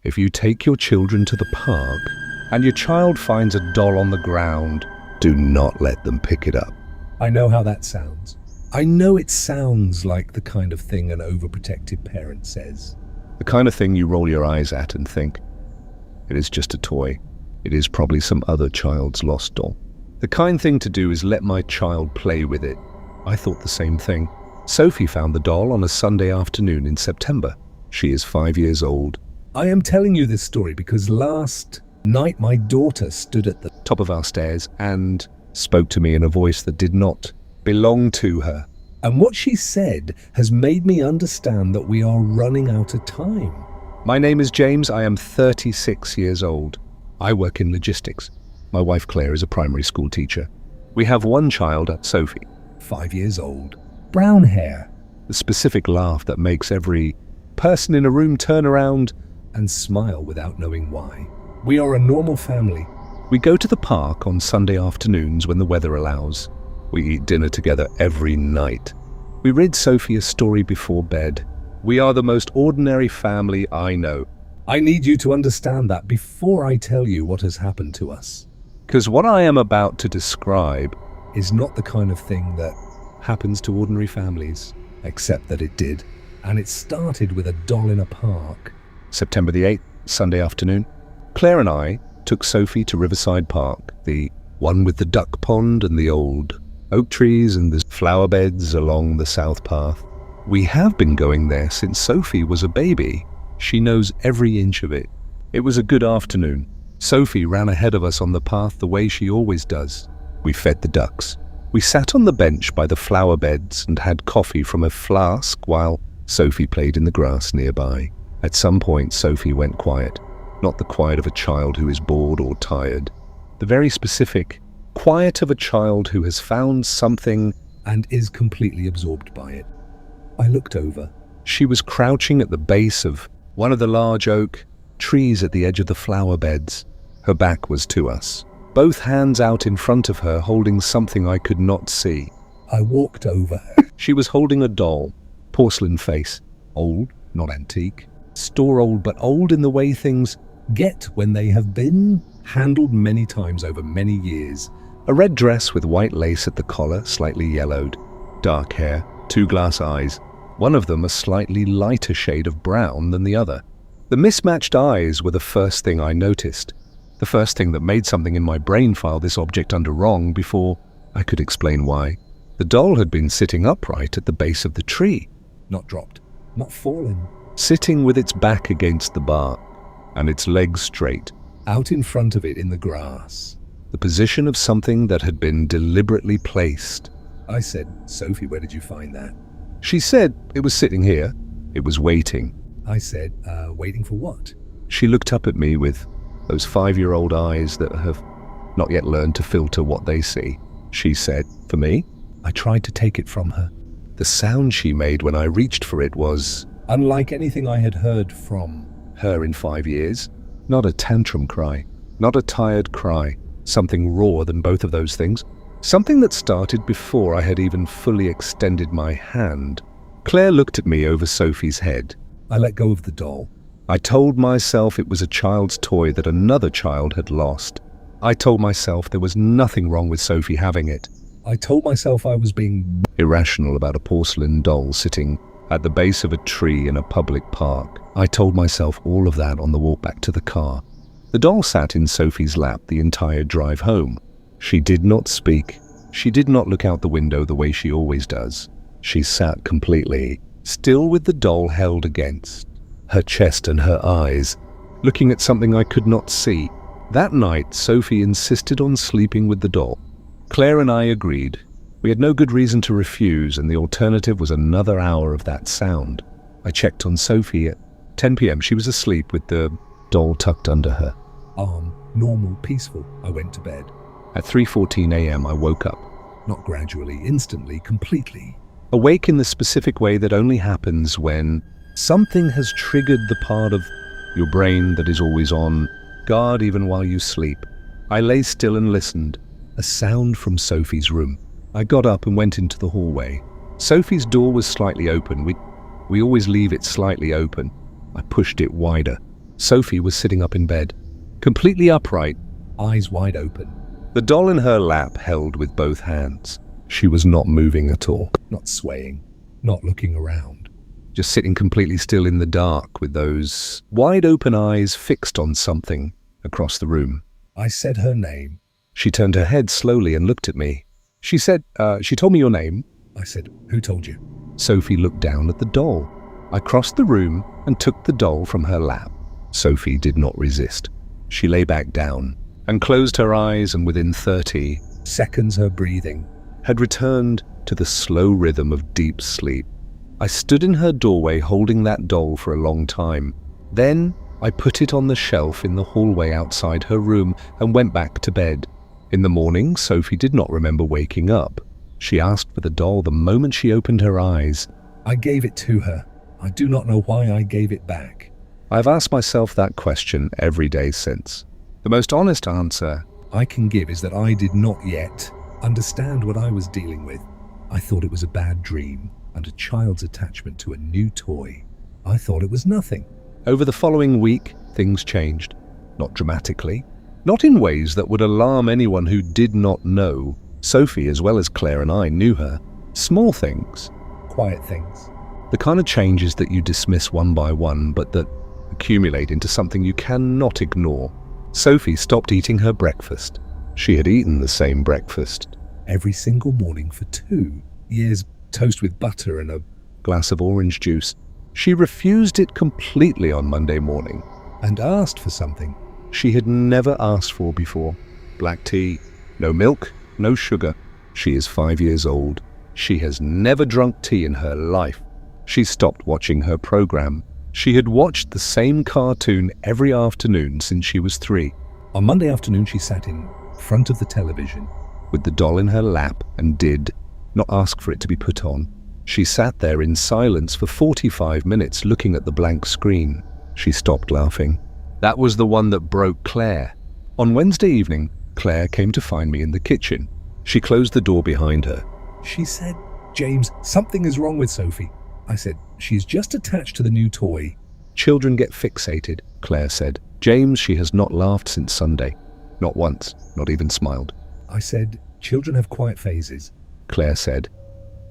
If you take your children to the park and your child finds a doll on the ground, do not let them pick it up. I know how that sounds. I know it sounds like the kind of thing an overprotective parent says. The kind of thing you roll your eyes at and think, it is just a toy. It is probably some other child's lost doll. The kind thing to do is let my child play with it. I thought the same thing. Sophie found the doll on a Sunday afternoon in September. She is 5 years old. I am telling you this story because last night my daughter stood at the top of our stairs and spoke to me in a voice that did not belong to her. And what she said has made me understand that we are running out of time. My name is James. I am 36 years old. I work in logistics. My wife Claire is a primary school teacher. We have one child, Sophie, 5 years old, brown hair, the specific laugh that makes every person in a room turn around and smile without knowing why. We are a normal family. We go to the park on Sunday afternoons when the weather allows. We eat dinner together every night. We read Sophie a story before bed. We are the most ordinary family I know. I need you to understand that before I tell you what has happened to us. Because what I am about to describe is not the kind of thing that happens to ordinary families, except that it did. And it started with a doll in a park. September the 8th, Sunday afternoon. Claire and I took Sophie to Riverside Park, the one with the duck pond and the old oak trees and the flower beds along the south path. We have been going there since Sophie was a baby. She knows every inch of it. It was a good afternoon. Sophie ran ahead of us on the path the way she always does. We fed the ducks. We sat on the bench by the flower beds and had coffee from a flask while Sophie played in the grass nearby. At some point, Sophie went quiet. Not the quiet of a child who is bored or tired. The very specific quiet of a child who has found something and is completely absorbed by it. I looked over. She was crouching at the base of one of the large oak trees at the edge of the flower beds. Her back was to us, both hands out in front of her, holding something I could not see. I walked over. She was holding a doll, porcelain face, old, not antique, store old, but old in the way things get when they have been handled many times over many years. A red dress with white lace at the collar, slightly yellowed, dark hair, 2 glass eyes, one of them a slightly lighter shade of brown than the other. The mismatched eyes were the first thing I noticed, the first thing that made something in my brain file this object under wrong before I could explain why. The doll had been sitting upright at the base of the tree, not dropped, not fallen, sitting with its back against the bark and its legs straight, out in front of it in the grass, the position of something that had been deliberately placed. I said, "Sophie, where did you find that?" She said, "It was sitting here. It was waiting." I said, waiting for what? She looked up at me with those 5-year-old eyes that have not yet learned to filter what they see. She said, "For me?" I tried to take it from her. The sound she made when I reached for it was unlike anything I had heard from her in 5 years. Not a tantrum cry, not a tired cry, something rawer than both of those things. Something that started before I had even fully extended my hand. Claire looked at me over Sophie's head. I let go of the doll. I told myself it was a child's toy that another child had lost. I told myself there was nothing wrong with Sophie having it. I told myself I was being irrational about a porcelain doll sitting at the base of a tree in a public park. I told myself all of that on the walk back to the car. The doll sat in Sophie's lap the entire drive home. She did not speak. She did not look out the window the way she always does. She sat completely still with the doll held against her chest and her eyes, looking at something I could not see. That night, Sophie insisted on sleeping with the doll. Claire and I agreed. We had no good reason to refuse, and the alternative was another hour of that sound. I checked on Sophie at 10 p.m. She was asleep with the doll tucked under her arm, normal, peaceful. I went to bed. At 3:14 a.m. I woke up, not gradually, instantly, completely. Awake in the specific way that only happens when something has triggered the part of your brain that is always on guard even while you sleep. I lay still and listened. A sound from Sophie's room. I got up and went into the hallway. Sophie's door was slightly open. We always leave it slightly open. I pushed it wider. Sophie was sitting up in bed, completely upright, eyes wide open. The doll in her lap held with both hands. She was not moving at all, not swaying, not looking around. Just sitting completely still in the dark with those wide open eyes fixed on something across the room. I said her name. She turned her head slowly and looked at me. She said, she told me your name. I said, who told you? Sophie looked down at the doll. I crossed the room and took the doll from her lap. Sophie did not resist. She lay back down and closed her eyes, and within 30 seconds her breathing had returned to the slow rhythm of deep sleep. I stood in her doorway holding that doll for a long time. Then I put it on the shelf in the hallway outside her room and went back to bed. In the morning, Sophie did not remember waking up. She asked for the doll the moment she opened her eyes. I gave it to her. I do not know why I gave it back. I've asked myself that question every day since. The most honest answer I can give is that I did not yet understand what I was dealing with. I thought it was a bad dream and a child's attachment to a new toy. I thought it was nothing. Over the following week, things changed. Not dramatically. Not in ways that would alarm anyone who did not know. Sophie, as well as Claire and I, knew her. Small things. Quiet things. The kind of changes that you dismiss one by one, but that accumulate into something you cannot ignore. Sophie stopped eating her breakfast. She had eaten the same breakfast every single morning for 2 years. Toast with butter and a glass of orange juice. She refused it completely on Monday morning and asked for something she had never asked for before. Black tea. No milk, no sugar. She is 5 years old. She has never drunk tea in her life. She stopped watching her program. She had watched the same cartoon every afternoon since she was 3. On Monday afternoon, she sat in front of the television with the doll in her lap and did not ask for it to be put on. She sat there in silence for 45 minutes looking at the blank screen. She stopped laughing. That was the one that broke Claire. On Wednesday evening, Claire came to find me in the kitchen. She closed the door behind her. She said, "James, something is wrong with Sophie." I said, "She's just attached to the new toy." "Children get fixated," Claire said. "James, she has not laughed since Sunday. Not once, not even smiled." I said, "Children have quiet phases." Claire said,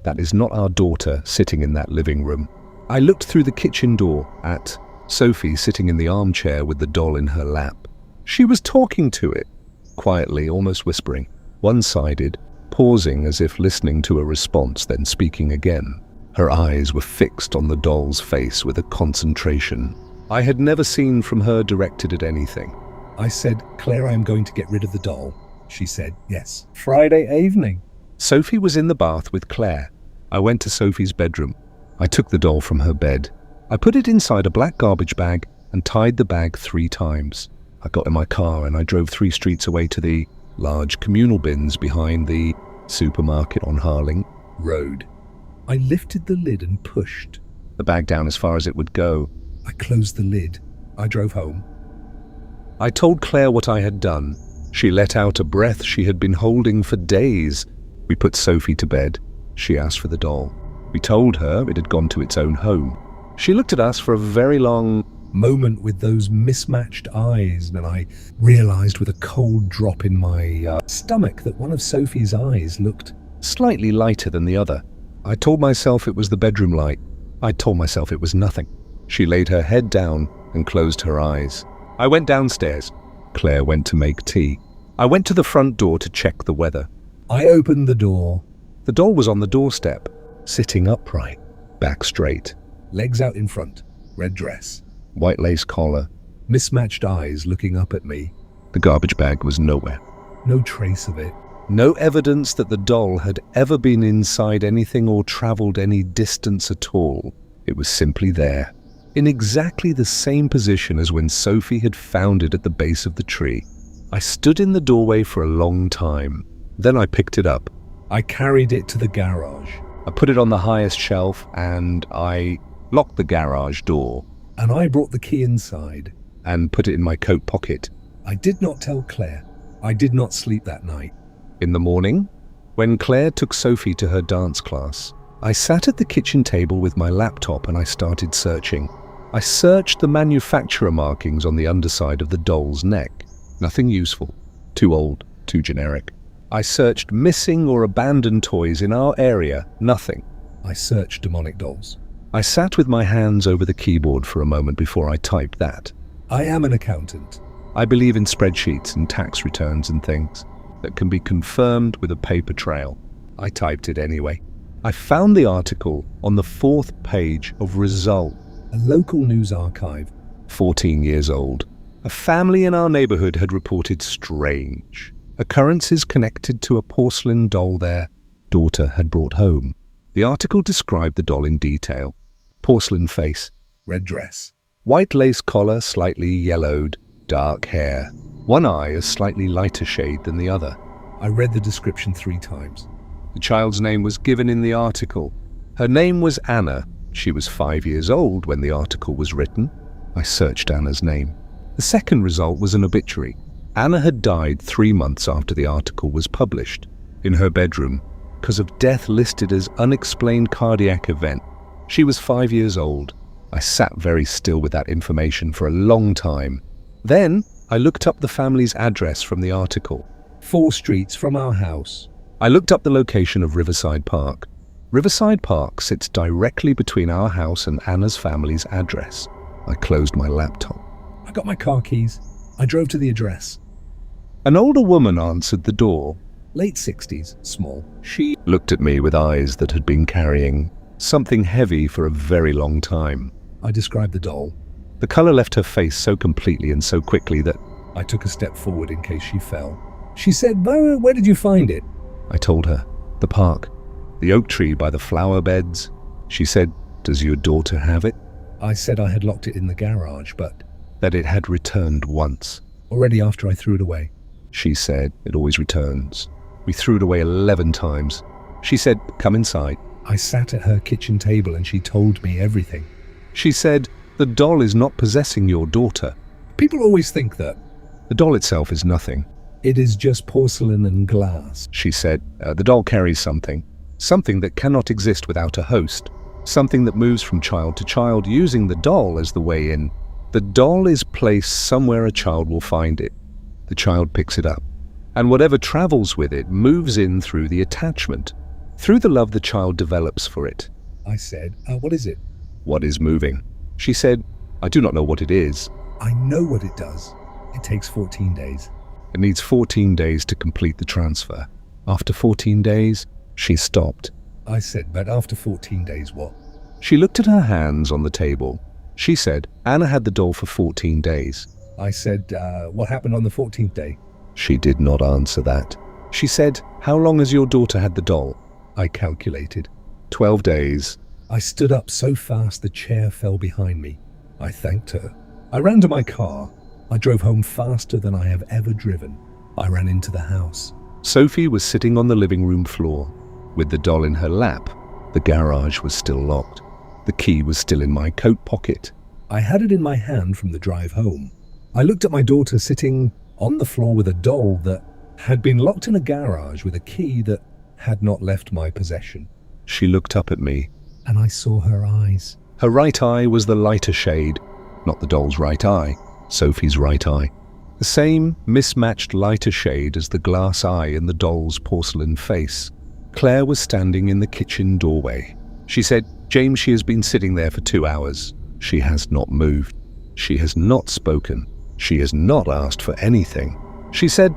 "That is not our daughter sitting in that living room." I looked through the kitchen door at Sophie sitting in the armchair with the doll in her lap. She was talking to it, quietly, almost whispering, one-sided, pausing as if listening to a response, then speaking again. Her eyes were fixed on the doll's face with a concentration I had never seen from her directed at anything. I said, "Claire, I am going to get rid of the doll." She said, "Yes." Friday evening. Sophie was in the bath with Claire. I went to Sophie's bedroom. I took the doll from her bed. I put it inside a black garbage bag and tied the bag 3 times. I got in my car and I drove 3 streets away to the large communal bins behind the supermarket on Harling Road. I lifted the lid and pushed the bag down as far as it would go. I closed the lid. I drove home. I told Claire what I had done. She let out a breath she had been holding for days. We put Sophie to bed. She asked for the doll. We told her it had gone to its own home. She looked at us for a very long moment with those mismatched eyes, and I realized with a cold drop in my stomach that one of Sophie's eyes looked slightly lighter than the other. I told myself it was the bedroom light. I told myself it was nothing. She laid her head down and closed her eyes. I went downstairs. Claire went to make tea. I went to the front door to check the weather. I opened the door. The doll was on the doorstep, sitting upright, back straight, legs out in front, red dress, white lace collar, mismatched eyes looking up at me. The garbage bag was nowhere. No trace of it. No evidence that the doll had ever been inside anything or traveled any distance at all. It was simply there, in exactly the same position as when Sophie had found it at the base of the tree. I stood in the doorway for a long time. Then I picked it up. I carried it to the garage. I put it on the highest shelf and I locked the garage door. And I brought the key inside and put it in my coat pocket. I did not tell Claire. I did not sleep that night. In the morning, when Claire took Sophie to her dance class, I sat at the kitchen table with my laptop and I started searching. I searched the manufacturer markings on the underside of the doll's neck. Nothing useful. Too old, too generic. I searched missing or abandoned toys in our area. Nothing. I searched demonic dolls. I sat with my hands over the keyboard for a moment before I typed that. I am an accountant. I believe in spreadsheets and tax returns and things that can be confirmed with a paper trail. I typed it anyway. I found the article on the 4th page of Result, a local news archive. 14 years old. A family in our neighborhood had reported strange occurrences connected to a porcelain doll their daughter had brought home. The article described the doll in detail. Porcelain face, red dress, white lace collar slightly yellowed, dark hair, one eye a slightly lighter shade than the other. I read the description 3 times. The child's name was given in the article. Her name was Anna. She was 5 years old when the article was written. I searched Anna's name. The second result was an obituary. Anna had died 3 months after the article was published, in her bedroom, because of death listed as unexplained cardiac event. She was 5 years old. I sat very still with that information for a long time. Then I looked up the family's address from the article. 4 streets from our house. I looked up the location of Riverside Park. Riverside Park sits directly between our house and Anna's family's address. I closed my laptop. I got my car keys. I drove to the address. An older woman answered the door. Late 60s, small. She looked at me with eyes that had been carrying something heavy for a very long time. I described the doll. The color left her face so completely and so quickly that I took a step forward in case she fell. She said, "Where did you find it?" I told her, "The park. The oak tree by the flower beds." She said, "Does your daughter have it?" I said I had locked it in the garage, but that it had returned once. Already after I threw it away. She said, "It always returns. We threw it away 11 times. She said, "Come inside." I sat at her kitchen table and she told me everything. She said, "The doll is not possessing your daughter." People always think that. The doll itself is nothing. It is just porcelain and glass. She said, "The doll carries something that cannot exist without a host. Something that moves from child to child using the doll as the way in. The doll is placed somewhere a child will find it. The child picks it up. And whatever travels with it moves in through the attachment, through the love the child develops for it." I said, "What is it?" "What is moving?" She said, "I do not know what it is." "I know what it does. It takes 14 days. It needs 14 days to complete the transfer. After 14 days, she stopped." I said, "But after 14 days, what?" She looked at her hands on the table. She said, "Anna had the doll for 14 days. I said, "What happened on the 14th day?" She did not answer that. She said, "How long has your daughter had the doll?" I calculated. 12 days. I stood up so fast the chair fell behind me. I thanked her. I ran to my car. I drove home faster than I have ever driven. I ran into the house. Sophie was sitting on the living room floor, with the doll in her lap. The garage was still locked. The key was still in my coat pocket. I had it in my hand from the drive home. I looked at my daughter sitting on the floor with a doll that had been locked in a garage with a key that had not left my possession. She looked up at me, and I saw her eyes. Her right eye was the lighter shade, not the doll's right eye, Sophie's right eye. The same mismatched lighter shade as the glass eye in the doll's porcelain face. Claire was standing in the kitchen doorway. She said, "James, she has been sitting there for 2 hours. She has not moved. She has not spoken. She has not asked for anything." She said,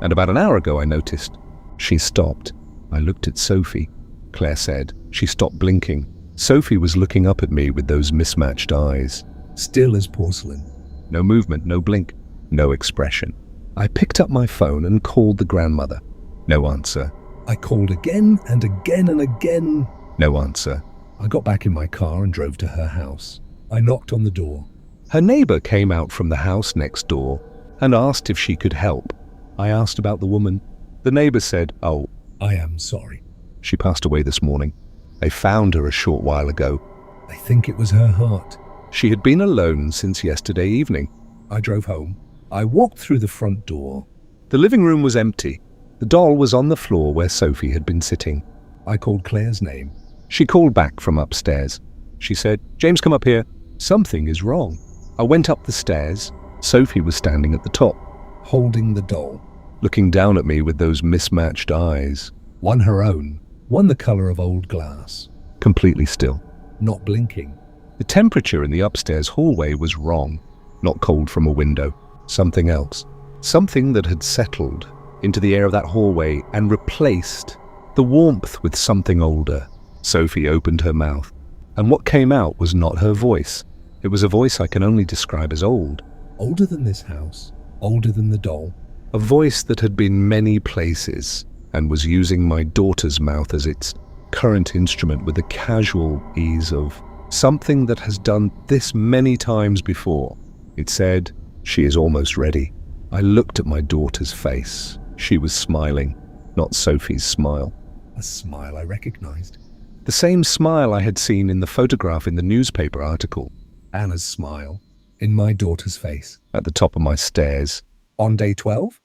and about an hour ago I noticed. She stopped. I looked at Sophie. Claire said, she stopped blinking. Sophie was looking up at me with those mismatched eyes. Still as porcelain. No movement, no blink, no expression. I picked up my phone and called the grandmother. No answer. I called again and again and again. No answer. I got back in my car and drove to her house. I knocked on the door. Her neighbor came out from the house next door and asked if she could help. I asked about the woman. The neighbor said, "Oh, I am sorry. She passed away this morning. They found her a short while ago. I think it was her heart. She had been alone since yesterday evening." I drove home. I walked through the front door. The living room was empty. The doll was on the floor where Sophie had been sitting. I called Claire's name. She called back from upstairs. She said, "James, come up here." Something is wrong. I went up the stairs. Sophie was standing at the top, holding the doll, looking down at me with those mismatched eyes. One her own, one the color of old glass. Completely still, not blinking. The temperature in the upstairs hallway was wrong. Not cold from a window. Something else. Something that had settled into the air of that hallway and replaced the warmth with something older. Sophie opened her mouth, and what came out was not her voice. It was a voice I can only describe as old. Older than this house, older than the doll. A voice that had been many places and was using my daughter's mouth as its current instrument with the casual ease of something that has done this many times before. It said, "She is almost ready." I looked at my daughter's face. She was smiling, not Sophie's smile. A smile I recognized. The same smile I had seen in the photograph in the newspaper article. Anna's smile in my daughter's face. At the top of my stairs. On day 12?